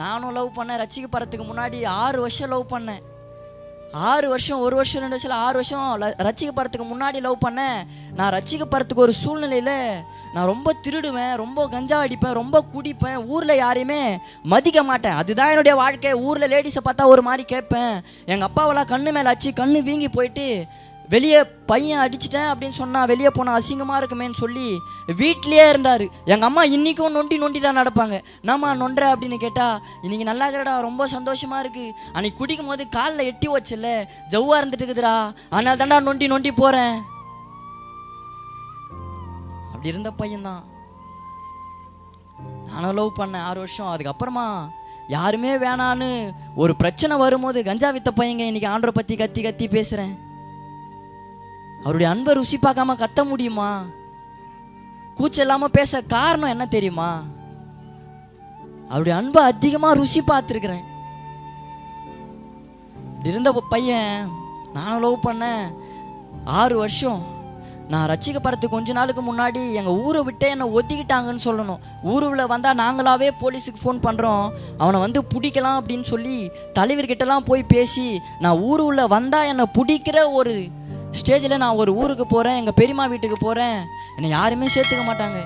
நானும் லவ் பண்ணேன். ரட்சிக்கப்படுறதுக்கு முன்னாடி 6 வருஷம் லவ் பண்ணேன். 6 வருஷம், 1 வருஷம் 2 வருஷம் 6 வருஷம் ரட்சிக்கப்படுறதுக்கு முன்னாடி லவ் பண்ணேன். நான் ரட்சிக்கப்படுறதுக்கு ஒரு சூழ்நிலையில் நான் ரொம்ப திருடுவேன், ரொம்ப கஞ்சா அடிப்பேன், ரொம்ப குடிப்பேன், ஊரில் யாரையுமே மதிக்க மாட்டேன். அதுதான் என்னுடைய வாழ்க்கை. ஊரில் லேடிஸை பார்த்தா ஒரு மாதிரி கேட்பேன். எங்கள் அப்பாவெல்லாம் கண்ணு மேலே அடிச்சு கண்ணு வீங்கி போயிட்டு வெளியே பையன் அடிச்சிட்டேன் அப்படின்னு சொன்னால் வெளியே போனால் அசிங்கமாக இருக்குமேன்னு சொல்லி வீட்லேயே இருந்தார். எங்கள் அம்மா இன்றைக்கும் நொண்டி தான் நடப்பாங்க. நாம்மா நொன்ற அப்படின்னு கேட்டால் இன்றைக்கி நல்லா இருக்கிறடா, ரொம்ப சந்தோஷமாக இருக்குது, அன்றைக்கி குடிக்கும் போது காலில் எட்டி வச்சல ஜவ்வாக இருந்துட்டு இருக்குதுடா, அதனால தான்டா நொண்டி போகிறேன். அப்படி இருந்த பையன்தான். நானும் லவ் பண்ணேன் 6 வருஷம். அதுக்கப்புறமா யாருமே வேணான்னு ஒரு பிரச்சனை வரும்போது கஞ்சா வித்த பையங்க இன்றைக்கி ஆண்டவரை பற்றி கத்தி பேசுகிறேன். அவருடைய அன்பை ருசி பார்க்காம கத்த முடியுமா? கூச்சம் இல்லாமல் பேச காரணம் என்ன தெரியுமா? அவருடைய அன்பை அதிகமாக ருசி பார்த்துருக்குறேன். இருந்த பையன் நானும் லவ் பண்ணேன் 6 வருஷம். நான் ரட்சிக்கப்படுறதுக்கு கொஞ்ச நாளுக்கு முன்னாடி எங்கள் ஊரை விட்டே என்னை ஒத்திக்கிட்டாங்கன்னு சொல்லணும். ஊருவில் வந்தால் நாங்களாவே போலீஸுக்கு ஃபோன் பண்ணுறோம், அவனை வந்து பிடிக்கலாம் அப்படின்னு சொல்லி தலைவர்கிட்டலாம் போய் பேசி நான் ஊருள்ள வந்தால் என்னை பிடிக்கிற ஒரு ஸ்டேஜில் நான் ஒரு ஊருக்கு போகிறேன், எங்கள் பெரியம்மா வீட்டுக்கு போகிறேன். என்னை யாருமே சேர்த்துக்க மாட்டாங்க,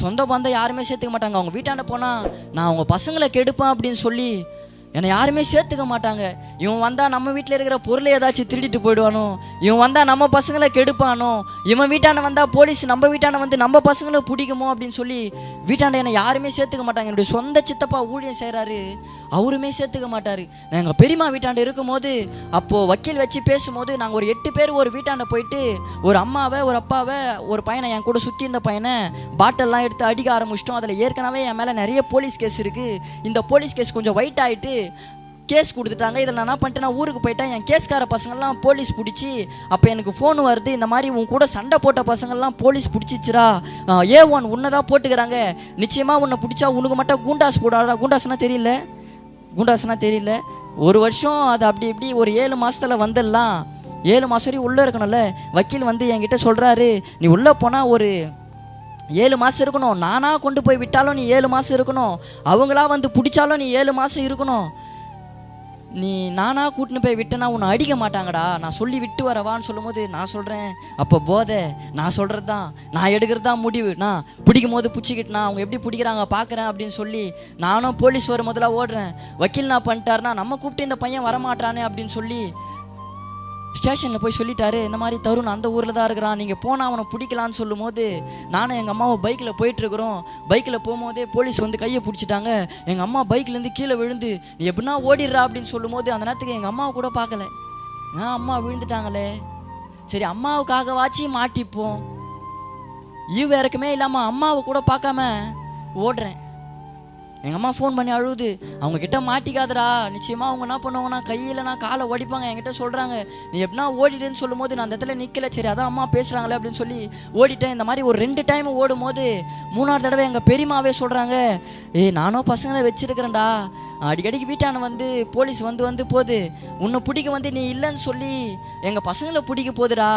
சொந்த பந்தம் யாருமே சேர்த்துக்க மாட்டாங்க. அவங்க வீட்டாண்ட போனால் நான் அவங்க பசங்களை கெடுப்பேன் அப்படின்னு சொல்லி என்னை யாருமே சேர்த்துக்க மாட்டாங்க. இவன் வந்தால் நம்ம வீட்டில் இருக்கிற பொருளை ஏதாச்சும் திருடிட்டு போயிடுவானோ, இவன் வந்தால் நம்ம பசங்களை கெடுப்பானோ, இவன் வீட்டாண்ட வந்தால் போலீஸ் நம்ம வீட்டாண்ட வந்து நம்ம பசங்களை பிடிக்குமோ அப்படின்னு சொல்லி வீட்டாண்ட என்னை யாருமே சேர்த்துக்க மாட்டாங்க. என்னுடைய சொந்த சித்தப்பா ஊழியம் செய்கிறாரு, அவருமே சேர்த்துக்க மாட்டார். நான் எங்கள் பெரியம்மா வீட்டாண்ட இருக்கும்போது அப்போது வக்கீல் வச்சு பேசும்போது நாங்கள் ஒரு 8 பேர் ஒரு வீட்டாண்ட போயிட்டு ஒரு அம்மாவை ஒரு அப்பாவை ஒரு பையனை என் கூட சுற்றி இருந்த பையனை பாட்டெல்லாம் எடுத்து அடிக்க ஆரம்பிச்சிட்டோம். அதில் ஏற்கனவே என் மேலே நிறைய போலீஸ் கேஸ் இருக்குது. இந்த போலீஸ் கேஸ் கொஞ்சம் ஒயிட் ஆகிட்டு கேஸ் கொடுத்துட்டாங்க. இதில் நான் என்ன பண்ணிட்டேன், நான் ஊருக்கு போயிட்டேன். என் கேஸ்கார பசங்கள்லாம் போலீஸ் பிடிச்சி அப்போ எனக்கு ஃபோன் வருது, இந்த மாதிரி உன் கூட சண்டை போட்ட பசங்கள்லாம் போலீஸ் பிடிச்சிச்சுரா, A1 உன்னை தான் போட்டுக்கிறாங்க, நிச்சயமாக உன்னை பிடிச்சா உனக்கு மட்டும் குண்டாஸ் போடாடா. குண்டாஸ்னா தெரியல. 1 வருஷம் அது அப்படி இப்படி ஒரு 7 மாதத்தில் வந்துடலாம். 7 மாதம் வரையும் உள்ளே இருக்கணும்ல. வக்கீல் வந்து என்கிட்ட சொல்கிறாரு, நீ உள்ளே போனால் ஒரு 7 மாதம் இருக்கணும், நானாக கொண்டு போய் விட்டாலும் நீ 7 மாதம் இருக்கணும், அவங்களா வந்து பிடிச்சாலும் நீ 7 மாதம் இருக்கணும், நீ நானாக கூட்டின்னு போய் விட்டேன்னா உன்னை அடிக்க மாட்டாங்கடா, நான் சொல்லி விட்டு வரவான்னு சொல்லும் போது நான் சொல்கிறேன், அப்போ போதை நான் சொல்கிறது தான், நான் எடுக்கிறது தான் முடிவு, நான் பிடிக்கும் போது பிடிச்சிக்கிட்டுனா அவங்க எப்படி பிடிக்கிறாங்க பார்க்குறேன் அப்படின்னு சொல்லி நானும் போலீஸ் வரும் முதல்ல ஓடுறேன். வக்கீல் நான் பண்ணிட்டாருனா நம்ம கூப்பிட்டு இந்த பையன் வரமாட்டானே அப்படின்னு சொல்லி ஸ்டேஷனில் போய் சொல்லிட்டாரு, இந்த மாதிரி தருண் அந்த ஊரில் தான் இருக்கிறான், நீங்கள் போனால் அவனை பிடிக்கலான்னு சொல்லும் போது நானும் எங்கள் அம்மாவை பைக்கில் போயிட்டுருக்குறோம். பைக்கில் போகும்போதே போலீஸ் வந்து கையை பிடிச்சிட்டாங்க. எங்கள் அம்மா பைக்லேருந்து கீழே விழுந்து நீ எப்படின்னா ஓடிடுறா அப்படின்னு சொல்லும் போது அந்த நேரத்துக்கு எங்கள் அம்மாவை கூட பார்க்கல. அம்மா விழுந்துட்டாங்களே, சரி அம்மாவுக்காகவாச்சு மாட்டிப்போம், ஈவு இறக்குமே இல்லாமல் அம்மாவை கூட பார்க்காம ஓடுறேன். எங்கள் அம்மா ஃபோன் பண்ணி அழுகுது, அவங்கக்கிட்ட மாட்டிக்காதடா, நிச்சயமாக அவங்க என்ன பண்ணுவாங்கன்னா கையில் நான் காலை ஓடிப்பாங்க. என்கிட்ட சொல்கிறாங்க நீ எப்படின்னா ஓடிடுன்னு சொல்லும் போது நான் அந்த இடத்துல நிற்கல, சரி அதான் அம்மா பேசுகிறாங்களே அப்படின்னு சொல்லி ஓடிட்டேன். இந்த மாதிரி ஒரு 2 டைம் ஓடும் போது 3ஆவது தடவை எங்கள் பெரியம்மாவே சொல்கிறாங்க, நானும் பசங்களை வச்சுருக்கிறேன்டா, அடிக்கடிக்கு வீட்டான வந்து போலீஸ் வந்து போகுது, உன்னை பிடிக்க வந்து நீ இல்லைன்னு சொல்லி எங்கள் பசங்களை பிடிக்க போகுதுடா,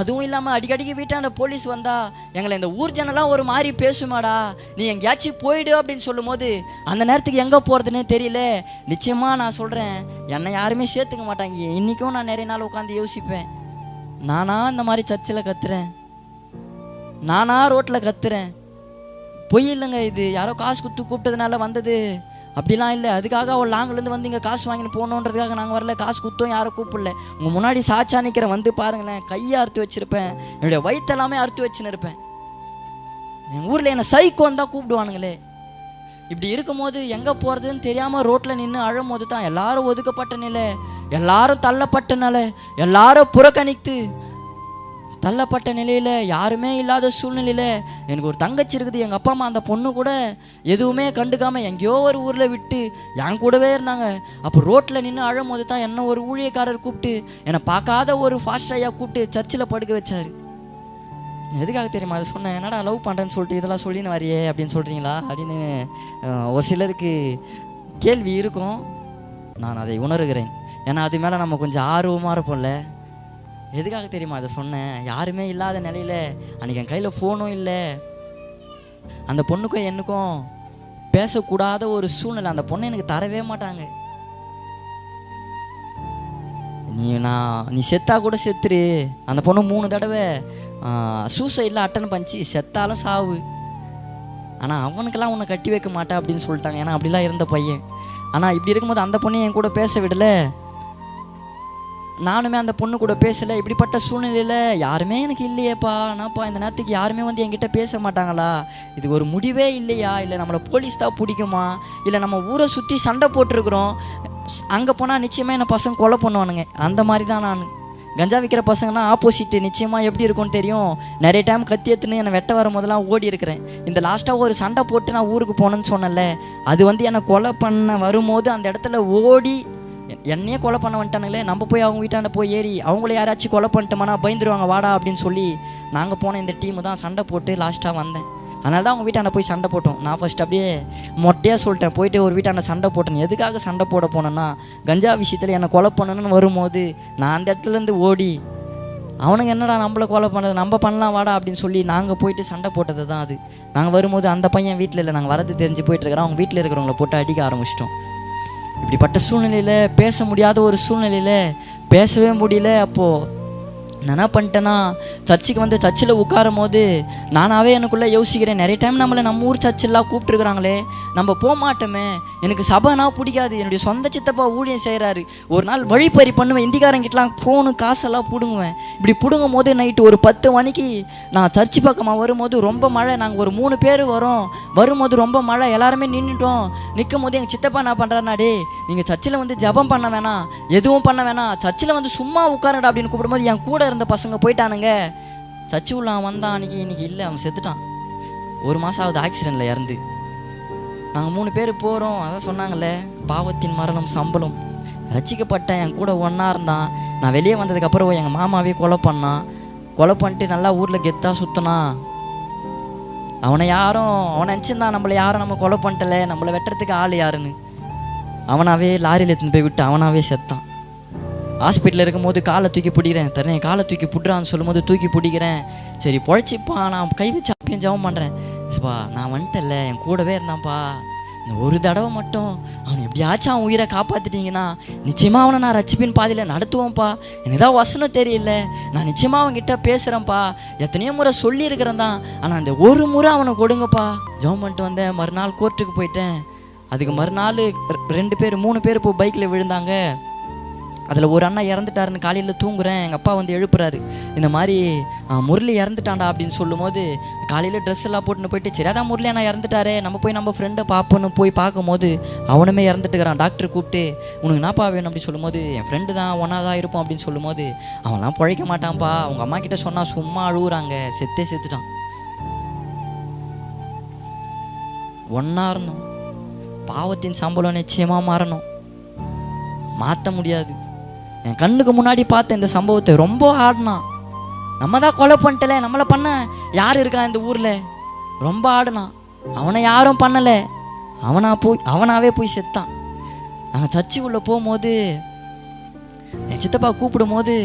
அதுவும் இல்லாமல் அடிக்கடிக்கு வீட்டான போலீஸ் வந்தா எங்களை இந்த ஊர் ஜனெல்லாம் ஒரு மாதிரி பேசுமாடா, நீ எங்கேயாச்சும் போயிடு அப்படின்னு சொல்லும் போது அந்த நேரத்துக்கு எங்கே போகிறதுனே தெரியல. நிச்சயமாக நான் சொல்கிறேன், என்னை யாருமே சேர்த்துக்க மாட்டாங்க. இன்றைக்கும் நான் நிறைய நாள் உட்காந்து யோசிப்பேன், நானா இந்த மாதிரி சர்ச்சில் கத்துறேன், நானா ரோட்டில் கத்துறேன், பொய் இல்லைங்க, இது யாரோ காசு குத்து கூப்பிட்டதுனால வந்தது அப்படிலாம் இல்லை. அதுக்காக அவள் லாங்கிலேருந்து வந்து இங்கே காசு வாங்கின்னு போகணுன்றதுக்காக நாங்கள் வரல, காசு குத்தும் யாரும் கூப்பிடல. உங்கள் முன்னாடி சாட்சா நிற்கிறேன், வந்து பாருங்களேன், கையை அறுத்து வச்சுருப்பேன், என்னுடைய வயிற்றெல்லாமே அறுத்து வச்சுன்னு இருப்பேன். எங்கள் ஊரில் என்னை சைக்கோன்னு தான் கூப்பிடுவானுங்களே. இப்படி இருக்கும்போது எங்கே போகிறதுன்னு தெரியாமல் ரோட்டில் நின்று அழும்போது தான் எல்லாரும் ஒதுக்கப்பட்ட நிலை, எல்லாரும் தள்ளப்பட்ட நிலை, எல்லாரும் புறக்கணித்து தள்ளப்பட்ட நிலையில், யாருமே இல்லாத சூழ்நிலையில் எனக்கு ஒரு தங்கச்சி இருக்குது. எங்கள் அப்பா அம்மா அந்த பொண்ணு கூட எதுவுமே கண்டுக்காமல் எங்கேயோ ஒரு ஊரில் விட்டு என் கூடவே இருந்தாங்க. அப்போ ரோட்டில் நின்று அழும்போது தான் என்ன ஒரு ஊழியக்காரர் கூப்பிட்டு என்னை பார்க்காத ஒரு ஃபாஸ்ட் ஐயா கூப்பிட்டு சர்ச்சில் படுக்க வச்சார். எதுக்காக தெரியுமா அதை சொன்னேன், என்னடா லவ் பண்ணுறேன்னு சொல்லிட்டு இதெல்லாம் சொல்லின்னு வரையே அப்படின்னு சொல்கிறீங்களா அப்படின்னு ஒரு சிலருக்கு கேள்வி இருக்கும். நான் அதை உணர்கிறேன், ஏன்னா அது மேலே நம்ம கொஞ்சம் ஆர்வமாக இருப்போம்ல. எதுக்காக தெரியுமா அதை சொன்னேன், யாருமே இல்லாத நிலையில் அன்றைக்கி என் கையில் ஃபோனும் இல்லை, அந்த பொண்ணுக்கும் எனக்கும் பேசக்கூடாத ஒரு சூழ்நிலை. அந்த பொண்ணை எனக்கு தரவே மாட்டாங்க. நீ செத்தா கூட செத்துரு. அந்த பொண்ணு 3 தடவை சூசைடில் அட்டன் பண்ணிச்சு, செத்தாலும் சாவு. ஆனால் அவனுக்கெல்லாம் உன்னை கட்டி வைக்க மாட்டேன் அப்படின்னு சொல்லிட்டாங்க. ஏன்னா அப்படிலாம் இருந்த பையன். ஆனால் இப்படி இருக்கும்போது அந்த பொண்ணை என் கூட பேச விடலை, நானுமே அந்த பொண்ணு கூட பேசலை. இப்படிப்பட்ட சூழ்நிலையில் யாருமே எனக்கு இல்லையேப்பா, ஆனாப்பா இந்த நேரத்துக்கு யாருமே வந்து என்கிட்ட பேச மாட்டாங்களா, இதுக்கு ஒரு முடிவே இல்லையா, இல்லை நம்மளை போலீஸ் தான் பிடிக்குமா, இல்லை நம்ம ஊரை சுற்றி சண்டை போட்டிருக்கிறோம், அங்கே போனால் நிச்சயமாக என்னை பசங்க கொலை பண்ணுவானுங்க. அந்த மாதிரி தான் நான். கஞ்சா விற்கிற பசங்கன்னா ஆப்போசிட்டு நிச்சயமாக எப்படி இருக்கும்னு தெரியும். நிறைய டைம் கத்தி எடுத்துன்னு என்னை வெட்ட வரும் போதெல்லாம் ஓடி இருக்கிறேன். இந்த லாஸ்ட்டாக ஒரு சண்டை போட்டு நான் ஊருக்கு போனேன்னு சொன்னேன்ல, அது வந்து என்னை கொலை பண்ண வரும்போது அந்த இடத்துல ஓடி என்னையே கொலை பண்ண வந்துட்டானுங்களே, நம்ம போய் அவங்க வீட்டாண்ட போய் ஏறி அவங்கள யாராச்சும் கொலை பண்ணிட்டோம்னா பயந்துருவாங்க வாடா அப்படின்னு சொல்லி நாங்கள் போன இந்த டீமு தான் சண்டை போட்டு லாஸ்ட்டாக வந்தேன். அதனால தான் அவங்க வீட்டாண்ட போய் சண்டை போட்டோம். நான் ஃபஸ்ட் அப்படியே மொட்டையாக சொல்லிட்டேன், போயிட்டு ஒரு வீட்டாண்ட சண்டை போட்டேன். எதுக்காக சண்டை போட போனேன்னா, கஞ்சா விஷயத்தில் என்னை கொலை பண்ணணுன்னு வரும்போது நான் அந்த இடத்துலேருந்து ஓடி அவனுங்க என்னடா நம்மளை கொலை பண்ணது, நம்ம பண்ணலாம் வாடா அப்படின்னு சொல்லி நாங்கள் போயிட்டு சண்டை போட்டது தான் அது. நாங்கள் வரும்போது அந்த பையன் வீட்டில் இல்லை, நாங்கள் வரது தெரிஞ்சு போயிட்டுருக்கிறோம். அவங்க வீட்டில் இருக்கிறவங்கள போட்டு அடிக்க ஆரம்பிச்சிட்டோம். இப்படிப்பட்ட சூழ்நிலையில், பேச முடியாத ஒரு சூழ்நிலையில், பேசவே முடியல. அப்போது நான் என்ன பண்ணிட்டேன்னா, சர்ச்சுக்கு வந்து சர்ச்சில் உட்காரும் போது நானாகவே எனக்குள்ளே யோசிக்கிறேன், நிறைய டைம் நம்மளை நம்ம ஊர் சர்ச்செல்லாம் கூப்பிட்டுருக்குறாங்களே, நம்ம போக மாட்டோமே, எனக்கு சபைனா பிடிக்காது. என்னுடைய சொந்த சித்தப்பா ஊழியம் செய்கிறாரு, ஒரு நாள் வழிப்பறி பண்ணுவேன், இந்திக்காரங்கிட்டலாம் ஃபோனு காசெல்லாம் பிடுங்குவேன். இப்படி பிடுங்கும் போது நைட்டு ஒரு 10 மணிக்கு நான் சர்ச்சு பக்கமாக வரும்போது ரொம்ப மழை. நாங்கள் ஒரு 3 பேர் வரும்போது ரொம்ப மழை, எல்லாருமே நின்றுட்டோம். நிற்கும் போது எங்கள் சித்தப்பா என்ன பண்ணுறாருனா, டே நீங்கள் சர்ச்சில் வந்து ஜபம் பண்ண வேணாம், எதுவும் பண்ண வேணாம், சர்ச்சில் வந்து சும்மா உட்காருடா அப்படின்னு கூப்பிடும்போது என் கூட இருந்த பசங்க போயிட்டானுங்க. சர்ச்சு உள்ள அவன் வந்தான், இன்னைக்கு இல்லை, அவன் செத்துட்டான். 1 மாதம் ஆகுது ஆக்சிடெண்ட்டில் இறந்து. நாங்கள் 3 பேர் போகிறோம். அதான் சொன்னாங்களே, பாவத்தின் மரணம் சம்பளம். ரசிக்கப்பட்டேன், என் கூட ஒன்றா இருந்தான். நான் வெளியே வந்ததுக்கப்புறம் எங்கள் மாமாவே கொலை பண்ணிட்டு நல்லா ஊரில் கெத்தாக சுற்றினான். அவனை நினச்சிருந்தான் நம்மளை யாரும் நம்ம கொலை பண்ணிட்டல, நம்மளை வெட்டுறதுக்கு ஆள் யாருன்னு. அவனாவே லாரியில் எடுத்துன்னு போய் விட்டு அவனாவே செத்தான். ஹாஸ்பிட்டலில் இருக்கும்போது காலை தூக்கி பிடிக்கிறேன், தரேன் காலை தூக்கி பிடிறான்னு சொல்லும்போது தூக்கி பிடிக்கிறேன். சரி பொழைச்சிப்பா, நான் கை வச்சு அப்பயும் ஜெபம் பண்ணுறேன். பா நான் வந்துட்டல, என் கூடவே இருந்தான்ப்பா, இந்த ஒரு தடவை மட்டும் அவனை எப்படியாச்சும் அவன் உயிரை காப்பாற்றிட்டீங்கன்னா நிச்சயமாக அவனை நான் ரட்சிப்பின் பாதியில் நடத்துவோம்ப்பா. எனக்கு தான் வசனம் தெரியல, நான் நிச்சயமாக அவன்கிட்ட பேசுகிறேன்ப்பா, எத்தனையோ முறை சொல்லியிருக்கிறேன் தான், ஆனால் அந்த ஒரு முறை அவனை கொடுங்கப்பா. ஜெபம் பண்ணிட்டு வந்தேன். மறுநாள் கோர்ட்டுக்கு போயிட்டேன். அதுக்கு மறுநாள் 3 பேர் இப்போ பைக்கில் விழுந்தாங்க. அதில் ஒரு அண்ணா இறந்துட்டாருன்னு காலையில் தூங்குறேன். எங்கள் அப்பா வந்து எழுப்புறாரு, இந்த மாதிரி முரளி இறந்துட்டான்டா அப்படின்னு சொல்லும் போது காலையில் ட்ரெஸ் எல்லாம் போட்டுன்னு போயிட்டு, சரி அதான் முரளி அண்ணா இறந்துட்டாரே, நம்ம ஃப்ரெண்டை பார்ப்போன்னு போய் பார்க்கும்போது அவனுமே இறந்துட்டுக்கிறான். டாக்டர் கூப்பிட்டு உனக்கு என்னப்பா வேணும் அப்படி சொல்லும்போது, என் ஃப்ரெண்டு தான் ஒன்றா தான் இருப்போம் அப்படின்னு சொல்லும்போது, அவன்லாம் பிழைக்க மாட்டான்ப்பா, அவங்க அம்மா கிட்ட சொன்னால் சும்மா அழுகுறாங்க, செத்துட்டான். ஒன்றா இருந்தோம். பாவத்தின் சம்பளம் நிச்சயமாக மாறணும், மாற்ற முடியாது. என் கண்ணுக்கு முன்னாடி பார்த்த இந்த சம்பவத்தை ரொம்ப ஆடினான். நம்ம தான் கொலை பண்ணிட்டல, நம்மளை பண்ண யார் இருக்கா இந்த ஊரில், ரொம்ப ஆடினான். அவனை யாரும் பண்ணலை, அவனாவே போய் செத்தான். நாங்கள் சர்ச்சு உள்ளே போகும்போது என் சித்தப்பா கூப்பிடும் போது,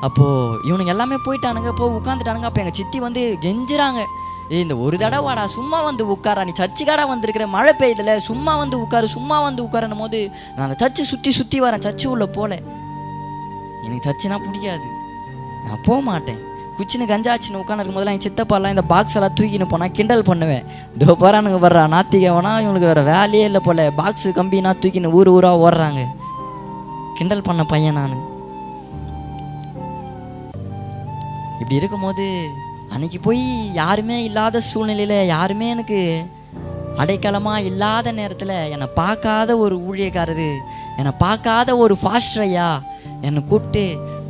அப்போது இவனுங்க எல்லாமே போயிட்டானுங்க, உட்காந்துட்டானுங்க. அப்போ எங்கள் சித்தி வந்து கெஞ்சுறாங்க, இந்த ஒரு தடவை வாடா, சும்மா வந்து உட்காரா, நீ சர்ச்சுக்காடா வந்திருக்கிற, மழை பெய்யுதுல, சும்மா வந்து உட்காரணும் போது நான் அந்த சர்ச்சு சுற்றி வரேன். சர்ச்சு உள்ள போல, எனக்கு சர்ச்சுனா பிடிக்காது, நான் போக மாட்டேன். குச்சின்னு கஞ்சாச்சின்னு உட்காந்துருக்கும் போதெல்லாம் என் சித்தப்பாலாம் இந்த பாக்ஸ் எல்லாம் தூக்கின்னு போனால் கிண்டல் பண்ணுவேன். இதோ போகிறானுங்க வர்றா நாத்திகவனா, இவனுக்கு வேறு வேலையே இல்லை போல, பாக்ஸு கம்பினா தூக்கின்னு ஊராக ஓடுறாங்க. கிண்டல் பண்ண பையன் நான். இப்படி இருக்கும்போது அன்றைக்கி போய் யாருமே இல்லாத சூழ்நிலையில், யாருமே எனக்கு அடைக்கலமாக இல்லாத நேரத்தில் என்னை பார்க்காத ஒரு ஊழியக்காரரு, என்னை பார்க்காத ஒரு ஃபாஸ்டர் ஐயா என்னை கூப்பிட்டு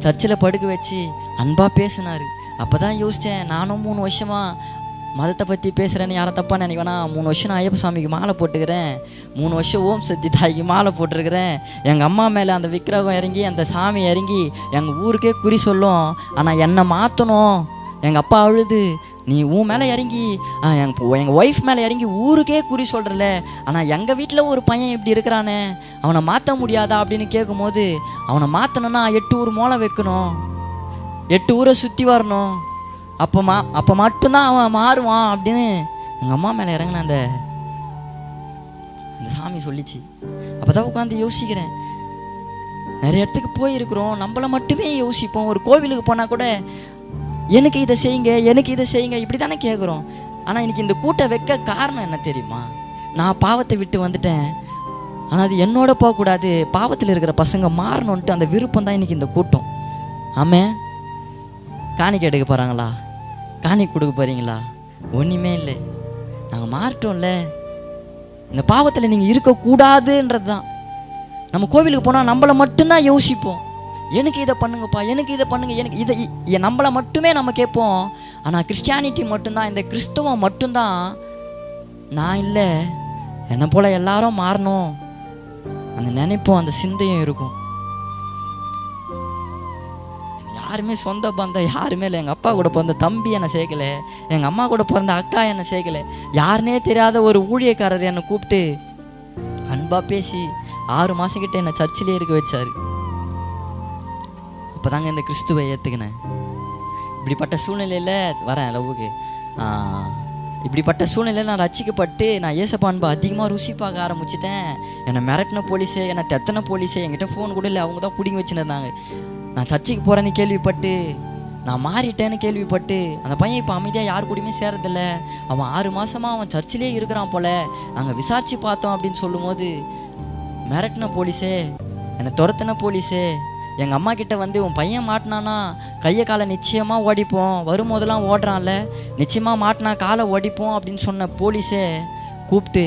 சர்ச்சில் படுக்க வச்சு அன்பாக பேசினார். அப்போ தான் யோசித்தேன், நானும் 3 வருஷமாக மதத்தை பற்றி பேசுகிறேன்னு யாரை தப்பாக நினைக்கவேனா. 3 வருஷம் நான் ஐயப்ப சாமிக்கு மாலை போட்டுக்கிறேன், 3 வருஷம் ஓம் சக்தி தாய்க்கு மாலை போட்டிருக்கிறேன். எங்கள் அம்மா மேலே அந்த விக்கிரகம் இறங்கி, அந்த சாமி இறங்கி எங்கள் ஊருக்கே குறி சொல்லும். ஆனால் என்னை மாற்றணும். எங்கள் அப்பா அழுது, நீ உன் மேலே இறங்கி எங்கள் ஒய்ஃப் மேலே இறங்கி ஊருக்கே குறி சொல்கிறல, ஆனால் எங்கள் வீட்டில் ஒரு பையன் இப்படி இருக்கிறானே, அவனை மாற்ற முடியாதா அப்படின்னு கேட்கும்போது, அவனை மாற்றணுன்னா 8 ஊர் மோளை வைக்கணும், 8 ஊரை சுற்றி வரணும், அப்போ மட்டும்தான் அவன் மாறுவான் அப்படின்னு எங்கள் அம்மா மேலே இறங்கின அந்த அந்த சாமி சொல்லிச்சு. அப்போ தான் உட்காந்து யோசிக்கிறேன், நிறைய இடத்துக்கு போயிருக்கிறோம், நம்மளை மட்டுமே யோசிப்போம். ஒரு கோவிலுக்கு போனால் கூட எனக்கு இதை செய்யுங்க, எனக்கு இதை செய்யுங்க, இப்படி தானே கேட்குறோம். ஆனால் இன்னைக்கு இந்த கூட்டை வைக்க காரணம் என்ன தெரியுமா? நான் பாவத்தை விட்டு வந்துட்டேன், ஆனால் அது என்னோட போகக்கூடாது, பாவத்தில் இருக்கிற பசங்க மாறணுன்ட்டு அந்த விருப்பம் தான் இன்னைக்கு இந்த கூட்டம். ஆமாம், காணிக்கை எடுக்க போகிறாங்களா, காணிக்கை கொடுக்க போகிறீங்களா? ஒன்றுமே இல்லை, நாங்கள் மாறிட்டோம்ல. இந்த பாவத்தில் நீங்கள் இருக்கக்கூடாதுன்றது தான். நம்ம கோவிலுக்கு போனால் நம்மளை மட்டும்தான் யோசிப்போம், எனக்கு இதை பண்ணுங்கப்பா, எனக்கு இதை பண்ணுங்க, எனக்கு இதை நம்மளை மட்டுமே நம்ம கேட்போம். ஆனால் கிறிஸ்டியானிட்டி மட்டும்தான், இந்த கிறிஸ்தவம் மட்டும்தான், நான் இல்லை, என்னை போல் எல்லாரும் மாறணும் அந்த நினைப்போம், அந்த சிந்தையும் இருக்கும். யாருமே சொந்த பந்தம் யாருமே இல்லை. எங்கள் அப்பா கூட பிறந்த தம்பி என்னை சேர்க்கலை, எங்கள் அம்மா கூட பிறந்த அக்கா என்னை சேர்க்கலை. யாருனே தெரியாத ஒரு ஊழியக்காரர் என்னை கூப்பிட்டு அன்பாக பேசி 6 மாதம் கிட்ட என்னை சர்ச்சிலே இருக்க வச்சார். அப்போ தாங்க இந்த கிறிஸ்துவை ஏற்றுக்கினேன். இப்படிப்பட்ட சூழ்நிலையில் வரேன் லவ்வுக்கு. இப்படிப்பட்ட சூழ்நிலையில் நான் ரசிக்கப்பட்டு நான் ஏசப்பா அன்பை அதிகமாக ருசி பார்க்க ஆரம்பிச்சிட்டேன். என்னை மிரட்டின போலீஸு, என்னை தெத்தனை போலீஸு, என்கிட்ட ஃபோன் கூட இல்லை, அவங்க தான் பிடிங்கி வச்சுருந்தாங்க. நான் சர்ச்சுக்கு போகிறேன்னு கேள்விப்பட்டு, நான் மாறிட்டேன்னு கேள்விப்பட்டு, அந்த பையன் இப்போ அமைதியாக யார் கூடயுமே சேரதில்லை. அவன் 6 மாதமாக அவன் சர்ச்சிலே இருக்கிறான் போல், நாங்கள் விசாரித்து பார்த்தோம் அப்படின்னு சொல்லும் போது, மிரட்டின போலீஸே, என்னை துரத்தின போலீஸே, எங்கள் அம்மா கிட்ட வந்து உன் பையன் மாட்டினானா கையை காலை நிச்சயமாக ஓடிப்போம், வரும்போதெல்லாம் ஓடுறான்ல, நிச்சயமாக மாட்டினா காலை ஓடிப்போம் அப்படின்னு சொன்ன போலீஸே கூப்பிட்டு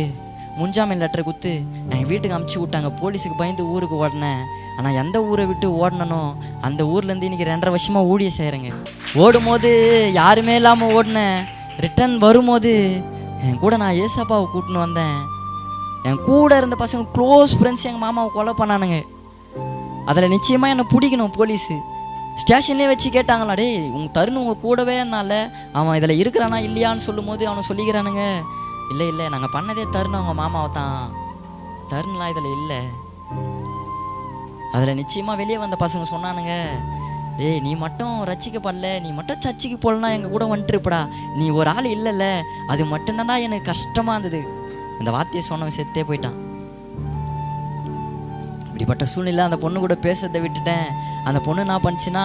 முன்ஜாமீன் லெட்டரை கொடுத்து எங்கள் வீட்டுக்கு அமுச்சு விட்டாங்க. போலீஸுக்கு பயந்து ஊருக்கு ஓடினேன். ஆனால் எந்த ஊரை விட்டு ஓடனோ அந்த ஊர்லேருந்து இன்றைக்கி 2.5 வருஷமாக ஊழிய செய்கிறேங்க. ஓடும்போது யாருமே இல்லாமல் ஓடினேன். ரிட்டன் வரும்போது என் கூட நான் ஏசப்பாவை கூட்டின்னு வந்தேன். என் கூட இருந்த பசங்க க்ளோஸ் ஃப்ரெண்ட்ஸ் எங்கள் மாமாவை கொலை பண்ணானுங்க. அதில் நிச்சயமாக என்னை பிடிக்கணும் போலீஸு. ஸ்டேஷன்லேயே வச்சு கேட்டாங்களா, டே உங்கள் தருண் உங்கள் கூடவே இருந்தால அவன் இதில் இருக்கிறானா இல்லையான்னு சொல்லும் போது அவனை சொல்லிக்கிறானுங்க, இல்லை இல்லை நாங்கள் பண்ணதே தருண் அவங்க மாமாவை தான், தருண்லாம் இதில் இல்லை. அதில் நிச்சயமாக வெளியே வந்த பசங்க சொன்னானுங்க, டேய் நீ மட்டும் ரசிக்கப்படல, நீ மட்டும் சர்ச்சுக்கு போகலன்னா எங்கள் கூட வந்துட்டுருப்படா, நீ ஒரு ஆள் இல்லைல்ல, அது மட்டும்தான்டா எனக்கு கஷ்டமாக இருந்தது. இந்த வார்த்தையை சொன்னவன் செத்தே போயிட்டான். இப்படிப்பட்ட சூழ்நிலை அந்த பொண்ணு கூட பேசுறதை விட்டுட்டேன். அந்த பொண்ணு என்ன பண்ணிச்சுன்னா,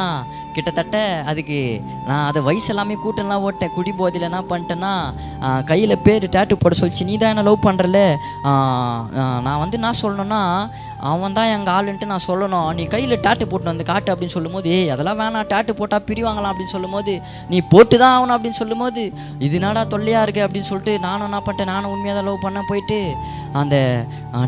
கிட்டத்தட்ட அதுக்கு நான் அதை வயசு எல்லாமே கூட்டம்லாம் ஓட்டேன். குடி போதையில் என்ன பண்ணிட்டேன்னா, கையில் பேர் டேட்டு போட சொல்லிச்சு. நீ தான் என்ன லவ் பண்ணுறல, நான் வந்து என்ன சொல்லணும்னா, அவன் தான் எங்கள் ஆளுன்ட்டு நான் சொல்லணும், நீ கையில் டேட்டு போட்டு வந்து காட்டு அப்படின்னு சொல்லும்போது, அதெல்லாம் வேணாம், டேட்டு போட்டால் பிரிவாங்களாம் அப்படின்னு சொல்லும்போது, நீ போட்டு தான் ஆகணும் அப்படின்னு சொல்லும்போது, இது என்னடா தொல்லையாக இருக்குது அப்படின்னு சொல்லிட்டு நானும் என்ன பண்ணிட்டேன், நானும் உண்மையாக தான் லவ் பண்ண போயிட்டு அந்த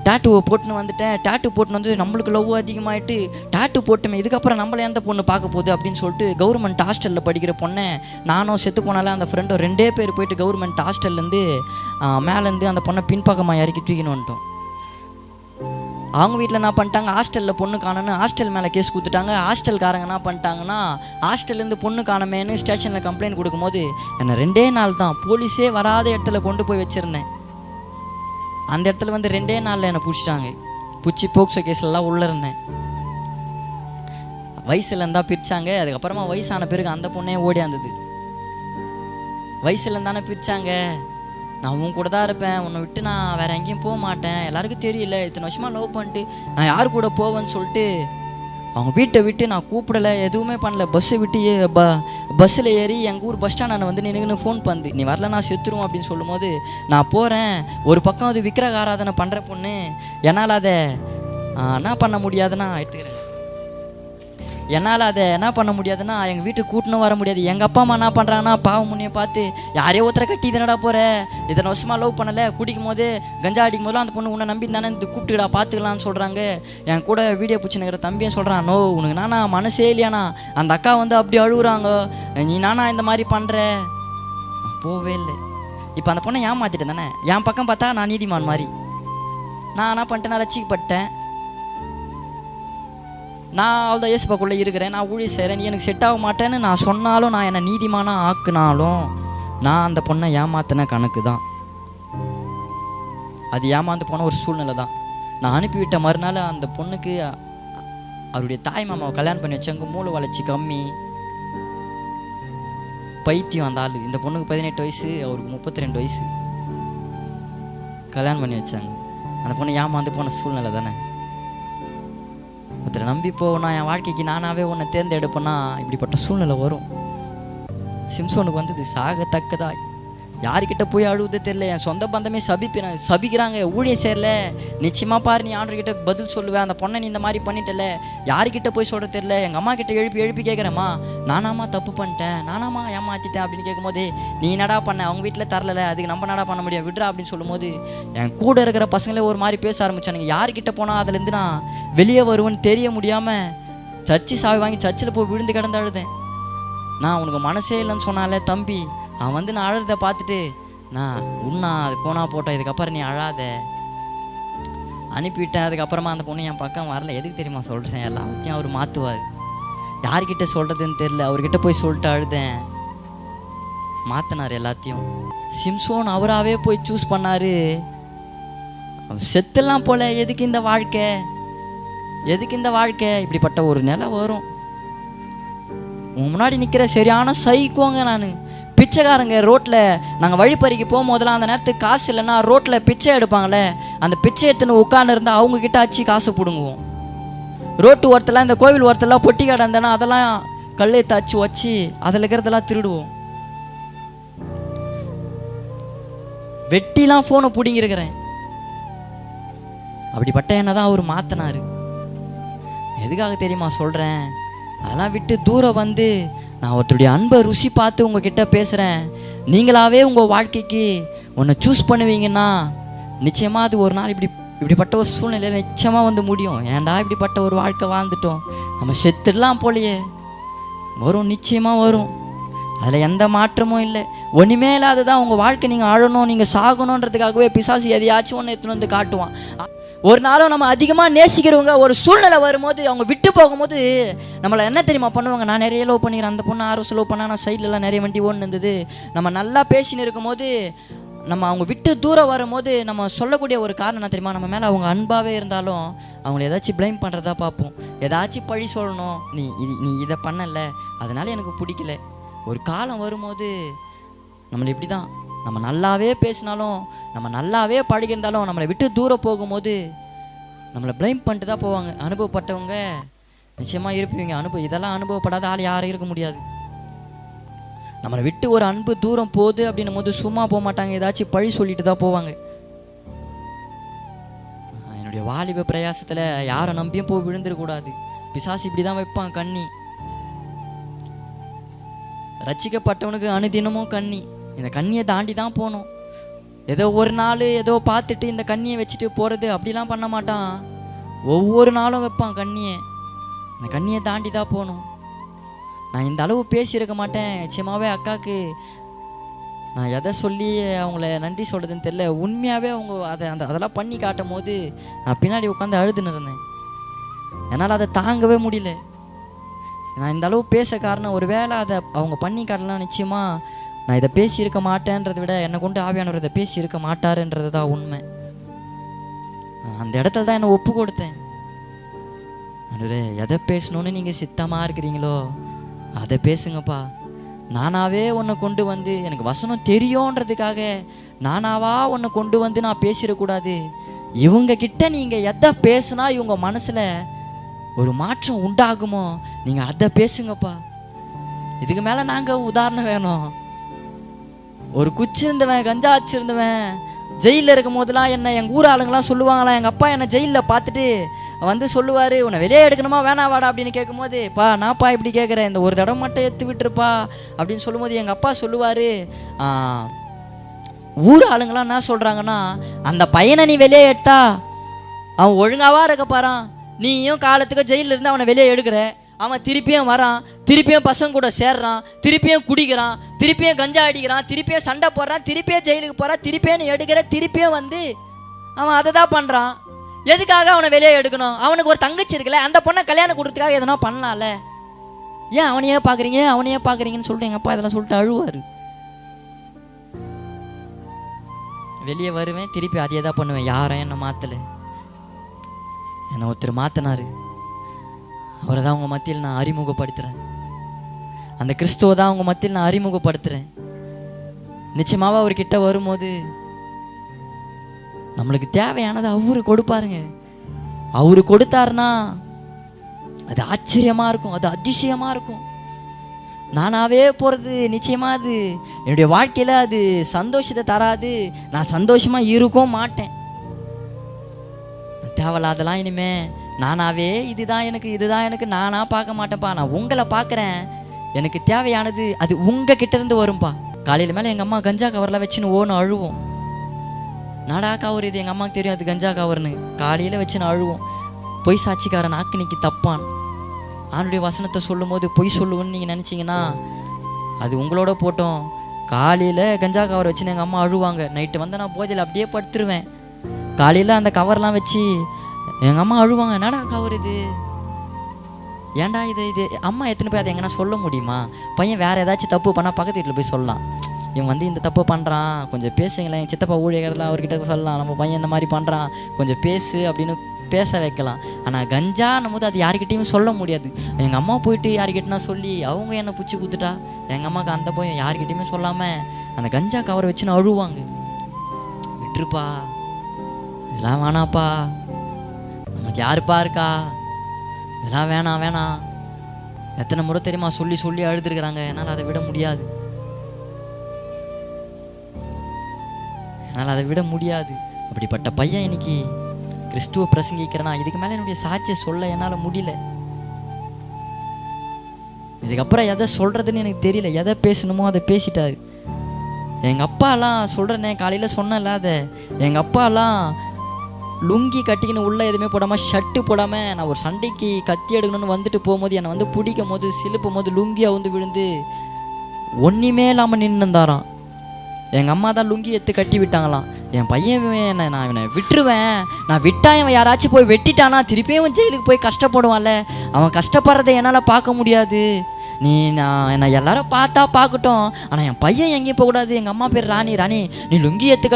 டேட்டுவை போட்டுன்னு வந்துட்டேன். டேட்டு போட்டுன்னு வந்து நம்மளுக்கு லவ் அதிகமாகிட்டு, டேட்டு போட்டுமே இதுக்கப்புறம் நம்மளை எந்த பொண்ணு பார்க்க போகுது அப்படின்னு சொல்லிட்டு கவர்மெண்ட் ஹாஸ்டலில் படிக்கிற பொண்ணை நானும் செத்து போனால அந்த ஃப்ரெண்டும் 2 பேர் போயிட்டு கவர்மெண்ட் ஹாஸ்டல்லேருந்து மேலேருந்து அந்த பொண்ணை பின்பக்கமாக இறக்கி தூக்கின்னு வந்துட்டோம். அவங்க வீட்டில் என்ன பண்ணிட்டாங்க, ஹாஸ்டலில் பொண்ணு காணன்னு ஹாஸ்டல் மேலே கேஸ் கொடுத்துட்டாங்க. ஹாஸ்டல்காரங்க என்ன பண்ணிட்டாங்கன்னா, ஹாஸ்டல்லேருந்து பொண்ணு காணமேன்னு ஸ்டேஷனில் கம்ப்ளைண்ட் கொடுக்கும்போது என்னை 2 நாள் தான் போலீஸே வராத இடத்துல கொண்டு போய் வச்சுருந்தேன். அந்த இடத்துல வந்து 2 நாளில் என்னை பிடிச்சிட்டாங்க. பிடிச்சி போக்சோ கேஸ்லாம் உள்ளே இருந்தேன். வயசுலேருந்தா பிரித்தாங்க. அதுக்கப்புறமா வயசான பிறகு அந்த பொண்ணே ஓடியாந்தது. வயசுலேருந்தானே பிரித்தாங்க. நான் உன் கூட தான் இருப்பேன், உன்னை விட்டு நான் வேறு எங்கேயும் போக மாட்டேன், எல்லாருக்கும் தெரியல, இத்தனை வருஷமாக லவ் பண்ணிட்டு நான் யார் கூட போவேன்னு சொல்லிட்டு அவங்க வீட்டை விட்டு நான் கூப்பிடலை, எதுவுமே பண்ணல. பஸ்ஸை விட்டு பஸ்ஸில் ஏறி எங்கள் ஊர் பஸ் ஸ்டாண்ட் வந்து நின்றுன்னு ஃபோன் பண்ணு, நீ வரல நான் செத்துருவோம் அப்படின்னு சொல்லும் போது நான் போகிறேன். ஒரு பக்கம் அது விக்கிரக ஆராதனை பண்ணுற பொண்ணு, என்னால் அதை என்ன பண்ண முடியாதுன்னா எடுத்துக்கிறேன், என்னால் அதை என்ன பண்ண முடியாதுன்னா எங்கள் வீட்டுக்கு கூட்டின்னு வர முடியாது. எங்கள் அப்பா அம்மா என்ன பண்ணுறாங்கன்னா, பாவம் முன்னையை பார்த்து யாரையோ ஒருத்தரை கட்டி இதனடா போகிற, இத்தனை வருஷமாக லவ் பண்ணலை, குடிக்கும் போது கஞ்சா அடிக்கும் போதெல்லாம் அந்த பொண்ணு உன்னை நம்பி தானே இந்த கூப்பிட்டுடா பார்த்துக்கலான்னு சொல்கிறாங்க. என் கூட வீடியோ பிடிச்சினுக்கிற தம்பியும் சொல்கிறான், நோ உனக்கு நானா மனசே இல்லையாண்ணா, அந்த அக்கா வந்து அப்படி அழுகுறாங்க, நீ நானா இந்த மாதிரி பண்ணுற. போவே இல்லை. இப்போ அந்த பொண்ணை ஏமாத்திட்டேன் தானே, என் பக்கம் பார்த்தா நான் நீதிமான் மாதிரி. நான் என்ன பண்ணிட்டேன், நான் ரசிக்கப்பட்டேன், நான் அவ்வளோதான் ஏசுப்பாக்குள்ளே இருக்கிறேன், நான் ஊழிய செய்கிறேன், நீ எனக்கு செட் ஆக மாட்டேன்னு நான் சொன்னாலும், நான் என்னை நீதிமானாக ஆக்குனாலும் நான் அந்த பொண்ணை ஏமாத்தின கணக்கு தான். அது ஏமாந்து போன ஒரு சூழ்நிலை தான். நான் அனுப்பிவிட்ட மறுநாள் அந்த பொண்ணுக்கு அவருடைய தாய் மாமாவை கல்யாணம் பண்ணி வச்சாங்க. மூளை வளர்ச்சி கம்மி, பைத்தியம் அந்த ஆள். இந்த பொண்ணுக்கு 18 வயசு, அவருக்கு 32 வயசு. கல்யாணம் பண்ணி வச்சாங்க. அந்த பொண்ணு ஏமாந்து போன சூழ்நிலை தானே. ஒருத்தரை நம்பி போனா என் வாழ்க்கைக்கு நானாவே உன்னை தேர்ந்தெடுப்பேன்னா இப்படிப்பட்ட சூழ்நிலை வரும். சிம்சோனுக்கு வந்தது சாகத்தக்கதா. யாருக்கிட்ட போய் அழுவுது தெரியல. என் சொந்த பந்தமே சபிக்கிறாங்க. ஊழியம் சேரல, நிச்சயமாக பாரு நீ ஆண்டவர்கிட்ட பதில் சொல்லுவேன், அந்த பொண்ணை நீ இந்த மாதிரி பண்ணிட்டல. யாருக்கிட்ட போய் சொல்ல தெரியல. எங்கள் அம்மா கிட்ட எழுப்பி கேட்குறேம்மா, நானாம்மா தப்பு பண்ணிட்டேன், நானாம்மா ஏமாற்றிட்டேன் அப்படின்னு கேட்கும்போது, நீ என்னடா பண்ண, அவங்க வீட்டில் தரல, அதுக்கு நம்ம என்னடா பண்ண முடியும், விட்றா அப்படின்னு சொல்லும்போது என் கூட இருக்கிற பசங்களே ஒரு மாதிரி பேச ஆரம்பிச்சானுங்க. யார்கிட்ட போனால் அதுலேருந்து நான் வெளியே வருவேன்னு தெரிய முடியாமல் சர்ச்சு சாவி வாங்கி சர்ச்சில் போய் விழுந்து கிடந்து அழுதேன். நான் உனக்கு மனசே இல்லைன்னு சொன்னாலே தம்பி, அவன் வந்து நான் அழுறதை பார்த்துட்டு, நான் உன்னா அது போனா போட்டோம், இதுக்கப்புறம் நீ அழாத அனுப்பிவிட்டேன். அதுக்கப்புறமா அந்த பொண்ணு என் பக்கம் வரல. எதுக்கு தெரியுமா சொல்கிறேன், எல்லாத்தையும் அவர் மாற்றுவார். யார்கிட்ட சொல்கிறதுன்னு தெரில, அவர்கிட்ட போய் சொல்லிட்டு அழுதேன், மாற்றினார் எல்லாத்தையும். சிம்சோன் அவராகவே போய் சூஸ் பண்ணார். செத்துலாம் போல, எதுக்கு இந்த வாழ்க்கை, எதுக்கு இந்த வாழ்க்கை, இப்படிப்பட்ட ஒரு நிலை வரும். உன் முன்னாடி நிற்கிற சரியான சைக்கோங்க. நான் பிச்சைக்காரங்க ரோட்டில் நாங்கள் வழிப்பறிக்கு போகும்போதெல்லாம் அந்த நேரத்துக்கு காசு இல்லைன்னா ரோட்டில் பிச்சை எடுப்பாங்களே, அந்த பிச்சை எடுத்துன்னு உட்காந்து இருந்தால் அவங்கக்கிட்ட ஆச்சு காசு பிடுங்குவோம். ரோட்டு ஓரத்தில் இந்த கோவில் ஓரத்துலாம் பொட்டி கடை இருந்தேன்னா அதெல்லாம் கல்லை தாச்சு வச்சு அதில் இருக்கிறதெல்லாம் திருடுவோம். வெட்டிலாம் ஃபோனை பிடிங்கிருக்கிறேன். அப்படிப்பட்ட என்ன தான் அவர் மாற்றினார். எதுக்காக தெரியுமா சொல்கிறேன், அதெல்லாம் விட்டு தூரம் வந்து நான் ஒருத்தருடைய அன்பை ருசி பார்த்து உங்ககிட்ட பேசுகிறேன். நீங்களாவே உங்கள் வாழ்க்கைக்கு ஒன்றை சூஸ் பண்ணுவீங்கன்னா நிச்சயமாக அது ஒரு நாள் இப்படிப்பட்ட ஒரு சூழ்நிலையில் நிச்சயமாக வந்து முடியும். ஏன்டா இப்படிப்பட்ட ஒரு வாழ்க்கை வாழ்ந்துட்டோம், நம்ம செத்துடலாம் போலையே, வரும், நிச்சயமாக வரும். அதில் எந்த மாற்றமும் இல்லை. ஒன்றுமே இல்லாததான் உங்கள் வாழ்க்கை. நீங்கள் அழணும், நீங்கள் சாகணுன்றதுக்காகவே பிசாசு எதையாச்சும் ஒன்று எடுத்துன்னு வந்து காட்டுவான். ஒரு நாளும் நம்ம அதிகமாக நேசிக்கிறவங்க ஒரு சூழ்நிலை வரும்போது அவங்க விட்டு போகும்போது நம்மளை என்ன தெரியுமா பண்ணுவாங்க, நான் நிறைய லவ் பண்ணிக்கிறேன், அந்த பொண்ணு ஆர்வம் லவ் பண்ணால் நான் சைட்லலாம் நிறைய வண்டி ஓடுன்னு இருந்தது, நம்ம நல்லா பேசின்னு இருக்கும்போது நம்ம அவங்க விட்டு தூரம் வரும்போது நம்ம சொல்லக்கூடிய ஒரு காரணம் என்ன தெரியுமா, நம்ம மேலே அவங்க அன்பாகவே இருந்தாலும் அவங்கள ஏதாச்சும் ப்ளைம் பண்ணுறதா பார்ப்போம், ஏதாச்சும் பழி சொல்லணும், நீ இதை பண்ணலை அதனால எனக்கு பிடிக்கல. ஒரு காலம் வரும்போது நம்மளை இப்படி தான், நம்ம நல்லாவே பேசினாலும் நம்ம நல்லாவே பழகிருந்தாலும் நம்மளை விட்டு தூரம் போகும்போது நம்மளை ப்ளைம் பண்ணிட்டு தான் போவாங்க. அனுபவப்பட்டவங்க நிச்சயமாக இருப்பீங்க. இதெல்லாம் அனுபவப்படாத ஆள் யாரும் இருக்க முடியாது. நம்மளை விட்டு ஒரு அன்பு தூரம் போகுது அப்படின்னும் போது சும்மா போக மாட்டாங்க, ஏதாச்சும் பழி சொல்லிட்டு தான் போவாங்க. என்னுடைய வாலிப பிரயாசத்தில் யாரை நம்பியும் போய் விழுந்துடக்கூடாது. பிசாசு இப்படி தான் வைப்பான் கண்ணி. ரட்சிக்கப்பட்டவனுக்கு அனுதினமும் கண்ணி. இந்த கண்ணியை தாண்டி தான் போகணும். ஏதோ ஒரு நாள் ஏதோ பார்த்துட்டு இந்த கண்ணியை வச்சுட்டு போகிறது அப்படிலாம் பண்ண மாட்டான். ஒவ்வொரு நாளும் வைப்பான் கண்ணியை. இந்த கண்ணியை தாண்டி தான் போகணும். நான் இந்த அளவு பேசியிருக்க மாட்டேன். நிச்சயமாகவே அக்காவுக்கு நான் எதை சொல்லி அவங்கள நன்றி சொல்கிறதுன்னு தெரியல. உண்மையாகவே அவங்க அதெல்லாம் பண்ணி காட்டும் போது நான் பின்னாடி உட்காந்து அழுதுன்னு இருந்தேன். என்னால் அதை தாங்கவே முடியல. நான் இந்த அளவு பேச காரணம் ஒரு வேளை அதை அவங்க பண்ணி காட்டலாம். நிச்சயமாக நான் இதை பேசியிருக்க மாட்டேன்றதை விட என்னை கொண்டு ஆவியானவர் இதை பேசியிருக்க மாட்டாருன்றது தான் உண்மை. அந்த இடத்துல தான் என்னை ஒப்பு கொடுத்தேன். எதை பேசணுன்னு நீங்கள் சித்தமாக இருக்கிறீங்களோ அதை பேசுங்கப்பா. நானாவே உன்னை கொண்டு வந்து எனக்கு வசனம் தெரியுன்றதுக்காக நானாவா உன்னை கொண்டு வந்து நான் பேசிடக்கூடாது. இவங்க கிட்ட நீங்கள் எதை பேசுனா இவங்க மனசில் ஒரு மாற்றம் உண்டாகுமோ நீங்கள் அதை பேசுங்கப்பா. இதுக்கு மேலே நாங்கள் உதாரணம் வேணும். ஒரு குச்சி இருந்தவன், கஞ்சா வச்சிருந்தவன் ஜெயிலில் இருக்கும் போதெல்லாம் என்ன எங்கள் ஊர் ஆளுங்களாம் சொல்லுவாங்களாம். எங்கள் அப்பா என்னை ஜெயிலில் பார்த்துட்டு வந்து சொல்லுவார், உன்னை வெளியே எடுக்கணுமா வேணா வாடா அப்படின்னு கேட்கும்போது, பா நான்ப்பா இப்படி கேட்குறேன், இந்த ஒரு தடவை மட்டும் எடுத்து விட்டுருப்பா அப்படின்னு சொல்லும்போது எங்கள் அப்பா சொல்லுவார், ஊர் ஆளுங்களாம் என்ன சொல்கிறாங்கன்னா, அந்த பையனை நீ வெளியே எடுத்தா அவன் ஒழுங்காவா இருக்க பாறான், நீயும் காலத்துக்கு ஜெயிலில் இருந்து அவனை வெளியே எடுக்கிற, அவன் திருப்பியும் வரான், திருப்பியும் பசங்க கூட சேர்றான், திருப்பியும் குடிக்கிறான், திருப்பியும் கஞ்சா அடிக்கிறான், திருப்பியும் சண்டை போடுறான், திருப்பியும் ஜெயிலுக்கு போகிறான், திருப்பியும் நீ எடுக்கிற, திருப்பியும் வந்து அவன் அதை தான் பண்ணுறான். எதுக்காக அவனை வெளியே எடுக்கணும்? அவனுக்கு ஒரு தங்கச்சி இருக்குல்ல, அந்த பொண்ணை கல்யாணம் கொடுத்ததுக்காக எதனா பண்ணலாம்ல. ஏன் அவனையே பார்க்குறீங்கன்னு சொல்லிட்டு எங்கள் அப்பா இதெல்லாம் சொல்லிட்டு அழுவார். வெளியே வருவேன், திருப்பி அதையே தான் பண்ணுவேன். யாரும் என்னை மாற்றலை. என்னை ஒருத்தர் மாற்றினார். அவரை தான் உங்கள் மத்தியில் நான் அறிமுகப்படுத்துகிறேன். அந்த கிறிஸ்துவை தான் உங்கள் மத்தியில் நான் அறிமுகப்படுத்துகிறேன். நிச்சயமாக அவர்கிட்ட வரும்போது நம்மளுக்கு தேவையானது அவரு கொடுப்பாருங்க. அவரு கொடுத்தாருன்னா அது ஆச்சரியமாக இருக்கும், அது அதிசயமாக இருக்கும். நானாகவே போகிறது நிச்சயமாக அது என்னுடைய வாழ்க்கையில் அது சந்தோஷத்தை தராது. நான் சந்தோஷமாக இருக்கவும் மாட்டேன். தேவையில்லாதெல்லாம் இனிமே நானாகவே இதுதான் எனக்கு நானாக பார்க்க மாட்டேன்ப்பா. நான் உங்களை பார்க்குறேன். எனக்கு தேவையானது அது உங்கள் கிட்டேருந்து வரும்பா. காலையில் மேலே எங்கள் அம்மா கஞ்சா கவரில் வச்சுன்னு ஓன்னு அழுவோம். நாடா கவர் இது எங்கள் அம்மாவுக்கு தெரியும் அது கஞ்சா கவர்னு. காலையில் வச்சுன்னு அழுவோம். பொய் சாட்சிக்காரன் ஆக்கினிக்கு தப்பான். ஆணுடைய வசனத்தை சொல்லும் போது பொய் சொல்லுவோன்னு நீங்கள் நினச்சிங்கன்னா அது உங்களோட போட்டோம். காலையில் கஞ்சா கவர் வச்சுன்னு எங்கள் அம்மா அழுவாங்க. நைட்டு வந்து நான் போதையில் அப்படியே படுத்துருவேன். காலையில் அந்த கவர்லாம் வச்சு எங்கள் அம்மா அழுவாங்க. என்னடா கவர் இது, ஏன்டா இது அம்மா எத்தனை போய் அதை எங்கன்னா சொல்ல முடியுமா? பையன் வேறு ஏதாச்சும் தப்பு பண்ணால் பக்கத்து வீட்டில் போய் சொல்லலாம். இவன் வந்து இந்த தப்பு பண்ணுறான், கொஞ்சம் பேசுங்களேன். என் சித்தப்பா ஊழியர்கள்லாம் அவர்கிட்ட சொல்லலாம், நம்ம பையன் இந்த மாதிரி பண்ணுறான், கொஞ்சம் பேசு அப்படின்னு பேச வைக்கலாம். ஆனால் கஞ்சான்னும் போது அது யாருக்கிட்டையும் சொல்ல முடியாது. எங்கள் அம்மா போயிட்டு யாருக்கிட்டனா சொல்லி அவங்க என்னை பிடிச்சி கொடுத்துட்டா எங்கள் அம்மாவுக்கு அந்த பையன் யாருக்கிட்டையுமே சொல்லாமல் அந்த கஞ்சா கவரை வச்சுன்னு அழுவாங்க. விட்டுருப்பா, இதெல்லாம் வேணாப்பா, நமக்கு யாருப்பா இருக்கா, இதெல்லாம் வேணாம். எத்தனை முறை தெரியுமா சொல்லி அழுதுருக்குறாங்க. என்னால் அதை விட முடியாது. அப்படிப்பட்ட பையன் இன்னைக்கு கிறிஸ்துவ பிரசங்கிக்கிறேன்னா இதுக்கு மேலே என்னுடைய சாட்சியை சொல்ல என்னால் முடியல. இதுக்கப்புறம் எதை சொல்கிறதுன்னு எனக்கு தெரியல. எதை பேசணுமோ அதை பேசிட்டாரு. எங்கள் அப்பாலாம் சொல்கிறேனே, காலையில் சொன்னல அதை, எங்கள் அப்பாலாம் லுங்கி கட்டிக்கின்னு உள்ளே எதுவுமே போடாமல் ஷர்ட்டு போடாமல் நான் ஒரு சண்டைக்கு கத்தி எடுக்கணும்னு வந்துட்டு போகும்போது என்னை வந்து பிடிக்கும் போது சிலுப்பும் போது லுங்கியாக வந்து விழுந்து ஒன்றுமே இல்லாமல் நின்றுந்தாராம். எங்கள் அம்மா தான் லுங்கி எடுத்து கட்டி விட்டாங்களாம். என் பையன் நான் இவனை விட்டுருவேன், நான் விட்டா இவன் யாராச்சும் போய் வெட்டிட்டானா திருப்பியும் ஜெயிலுக்கு போய் கஷ்டப்படுவான்ல, அவன் கஷ்டப்படுறதை என்னால் பார்க்க முடியாது. நான் எல்லாரும் பார்க்கட்டும், ஆனால் என் பையன் எங்கேயும் போகக்கூடாது. எங்கள் அம்மா பேர் ராணி, நீ லுங்கி எடுத்து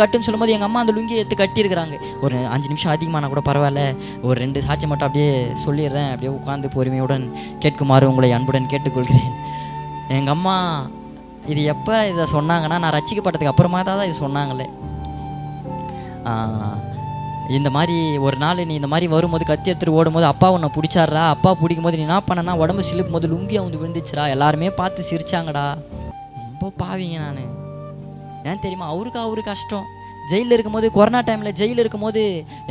கட்டுன்னு சொல்லும்போது எங்கள் அம்மா அந்த லுங்கி எடுத்து கட்டியிருக்கிறாங்க. ஒரு 5 நிமிஷம் அதிகமான கூட பரவாயில்ல, ஒரு 2 சாட்சி மட்டும் அப்படியே சொல்லிடுறேன், அப்படியே உட்காந்து பொறுமையுடன் கேட்குமாறு உங்களை அன்புடன் கேட்டுக்கொள்கிறேன். எங்கள் அம்மா இது எப்போ இதை சொன்னாங்கன்னா, நான் ரட்சிக்கப்பட்டதுக்கு அப்புறமா தான் இது சொன்னாங்களே. இந்த மாதிரி ஒரு நாள் நீ இந்த மாதிரி வரும்போது கத்தி எடுத்துகிட்டு ஓடும்போது அப்பா உன்னை பிடிச்சாடுறா, அப்பா பிடிக்கும் போது நீ என்ன பண்ணனா உடம்பு சிலுப்பும் போது லுங்கியாக வந்து விழுந்துச்சுரா, எல்லாருமே பார்த்து சிரிச்சாங்கடா. ரொம்ப பாவிங்க நான். ஏன் தெரியுமா, அவரு கஷ்டம். ஜெயிலில் இருக்கும்போது, கொரோனா டைமில் ஜெயிலில் இருக்கும்போது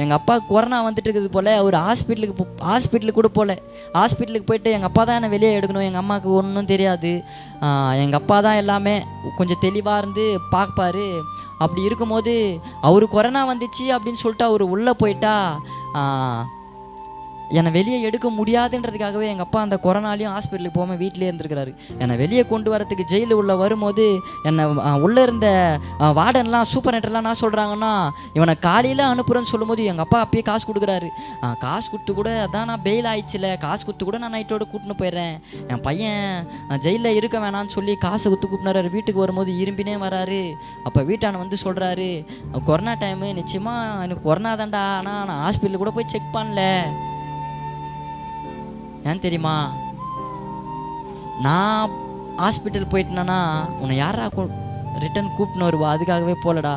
எங்கள் அப்பா கொரோனா வந்துட்டு இருக்குது போல், அவர் ஹாஸ்பிட்டலுக்கு கூட போகல. ஹாஸ்பிட்டலுக்கு போயிட்டு எங்கள் அப்பா தான் என்னை வெளியே எடுக்கணும். எங்கள் அம்மாவுக்கு ஒன்றும் தெரியாது. எங்கள் அப்பா தான் எல்லாமே கொஞ்சம் தெளிவாக இருந்து பார்ப்பார். அப்படி இருக்கும்போது அவர் கொரோனா வந்துச்சு அப்படின்னு சொல்லிட்டு அவர் உள்ளே போயிட்டா என்னை வெளியே எடுக்க முடியாதுன்றதுக்காகவே எங்கள் அப்பா அந்த கொரோனாலையும் ஹாஸ்பிட்டலுக்கு போகாமல் வீட்டிலே இருந்திருக்கிறாரு. என்னை வெளியே கொண்டு வரத்துக்கு ஜெயிலில் உள்ள வரும்போது என்னை உள்ளே இருந்த வார்டன்லாம் சூப்பர்நெட்டர்லாம் என்ன சொல்கிறாங்கன்னா, இவனை காலையில் அனுப்புகிறேன்னு சொல்லும்போது எங்கள் அப்பா அப்பயே காசு கொடுக்குறாரு. காசு கொடுத்து கூட அதான் நான் பெயில் ஆயிடுச்சுல, காசு கொடுத்து கூட நான் நைட்டோடு கூட்டின்னு போயிடுறேன், என் பையன் ஜெயிலில் இருக்க வேணான்னு சொல்லி காசு கொடுத்து கூப்பிட்றாரு. வீட்டுக்கு வரும்போது இரும்பினே வராரு. அப்போ வீட்டான வந்து சொல்கிறாரு, கொரோனா டைமு நிச்சயமாக எனக்கு கொரோனா தான்டா, ஆனால் நான் ஹாஸ்பிட்டலுக்கு கூட போய் செக் பண்ணல. ஏன் தெரியுமா, நான் ஹாஸ்பிட்டல் போயிட்டேன்னா உன்னை யாரா ரிட்டன் கூப்பிட்டுன்னு வருவா, அதுக்காகவே போகலடா.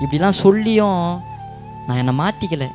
இப்படிலாம் சொல்லியும் நான் என்னை மாற்றிக்கலை.